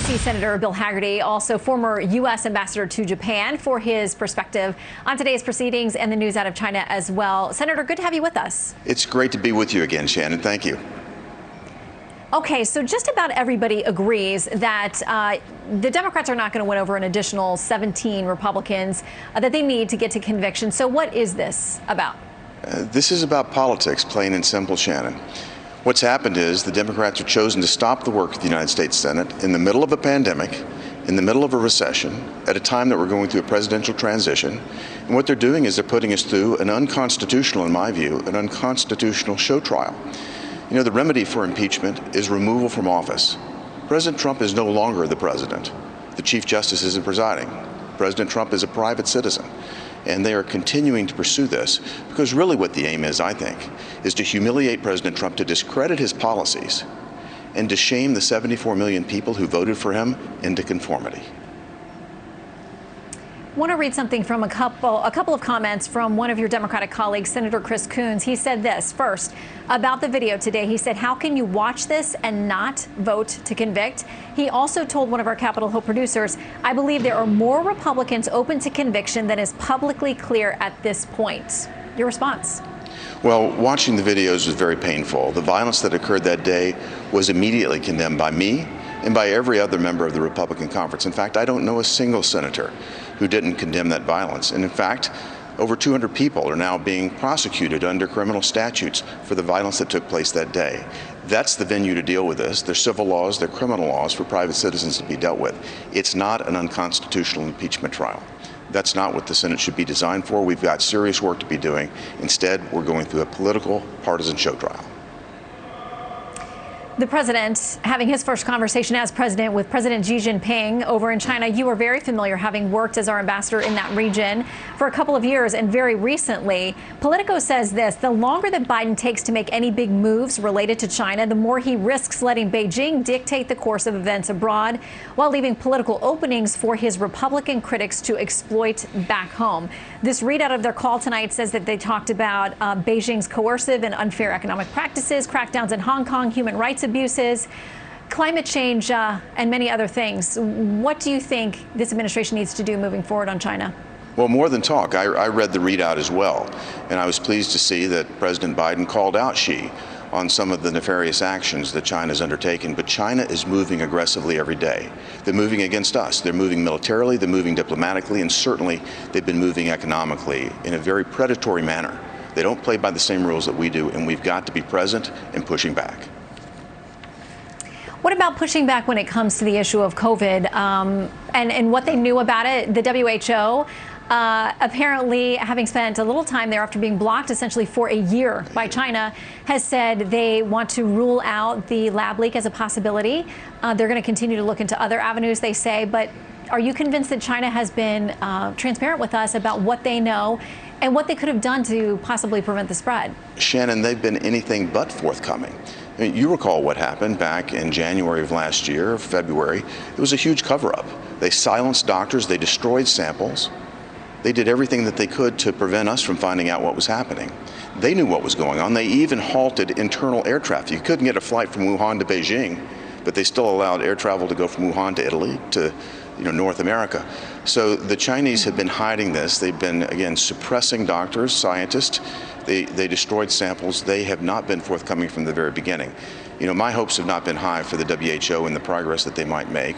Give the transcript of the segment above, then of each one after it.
D.C. Senator Bill Hagerty, also former U.S. ambassador to Japan, for his perspective on today's proceedings and the news out of China as well. Senator, good to have you with us. It's great to be with you again, Shannon. Thank you. Okay, so just about everybody agrees that the Democrats are not going to win over an additional 17 Republicans that they need to get to conviction. So what is this about? This is about politics, plain and simple, Shannon. What's happened is the Democrats have chosen to stop the work of the United States Senate in the middle of a pandemic, in the middle of a recession, at a time that we're going through a presidential transition. And what they're doing is they're putting us through an unconstitutional, in my view, an unconstitutional show trial. You know, the remedy for impeachment is removal from office. President Trump is no longer the president. The Chief Justice isn't presiding. President Trump is a private citizen. And they are continuing to pursue this because really what the aim is, I think, is to humiliate President Trump, to discredit his policies, and to shame the 74 million people who voted for him into conformity. I want to read something from a couple of comments from one of your Democratic colleagues, Senator Chris Coons. He said this first about the video today. He said, "How can you watch this and not vote to convict?" He also told one of our Capitol Hill producers, "I believe there are more Republicans open to conviction than is publicly clear at this point." Your response? Well, watching the videos was very painful. The violence that occurred that day was immediately condemned by me and by every other member of the Republican conference. In fact, I don't know a single senator who didn't condemn that violence. And in fact, over 200 people are now being prosecuted under criminal statutes for the violence that took place that day. That's the venue to deal with this. There's civil laws, there's criminal laws for private citizens to be dealt with. It's not an unconstitutional impeachment trial. That's not what the Senate should be designed for. We've got serious work to be doing. Instead, we're going through a political, partisan show trial. The president having his first conversation as president with President Xi Jinping over in China. You are very familiar, having worked as our ambassador in that region for a couple of years and very recently. Politico says this: the longer that Biden takes to make any big moves related to China, the more he risks letting Beijing dictate the course of events abroad, while leaving political openings for his Republican critics to exploit back home. This readout of their call tonight says that they talked about Beijing's coercive and unfair economic practices, crackdowns in Hong Kong, human rights abuses, climate change, and many other things. What do you think this administration needs to do moving forward on China? Well, more than talk. I read the readout as well, and I was pleased to see that President Biden called out Xi on some of the nefarious actions that China has undertaken. But China is moving aggressively every day. They're moving against us. They're moving militarily, they're moving diplomatically, and certainly they've been moving economically in a very predatory manner. They don't play by the same rules that we do, and we've got to be present and pushing back. What about pushing back when it comes to the issue of COVID and what they knew about it? The WHO apparently, having spent a little time there after being blocked essentially for a year by China, has said they want to rule out the lab leak as a possibility. They're going to continue to look into other avenues, they say. But are you convinced that China has been transparent with us about what they know and what they could have done to possibly prevent the spread? Shannon, they've been anything but forthcoming. I mean, you recall what happened back in January of last year, February. It was a huge cover-up. They silenced doctors, they destroyed samples. They did everything that they could to prevent us from finding out what was happening. They knew what was going on. They even halted internal air traffic. You couldn't get a flight from Wuhan to Beijing, but they still allowed air travel to go from Wuhan to Italy to North America. So the Chinese have been hiding this. They've been, again, suppressing doctors, scientists. They destroyed samples. They have not been forthcoming from the very beginning. My hopes have not been high for the WHO and the progress that they might make.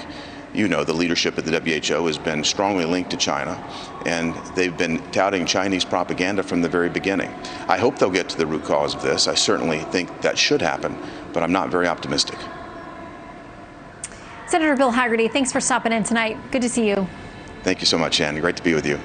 The leadership at the WHO has been strongly linked to China, and they've been touting Chinese propaganda from the very beginning. I hope they'll get to the root cause of this. I certainly think that should happen, but I'm not very optimistic. Senator Bill Hagerty, thanks for stopping in tonight. Good to see you. Thank you so much, Ann. Great to be with you.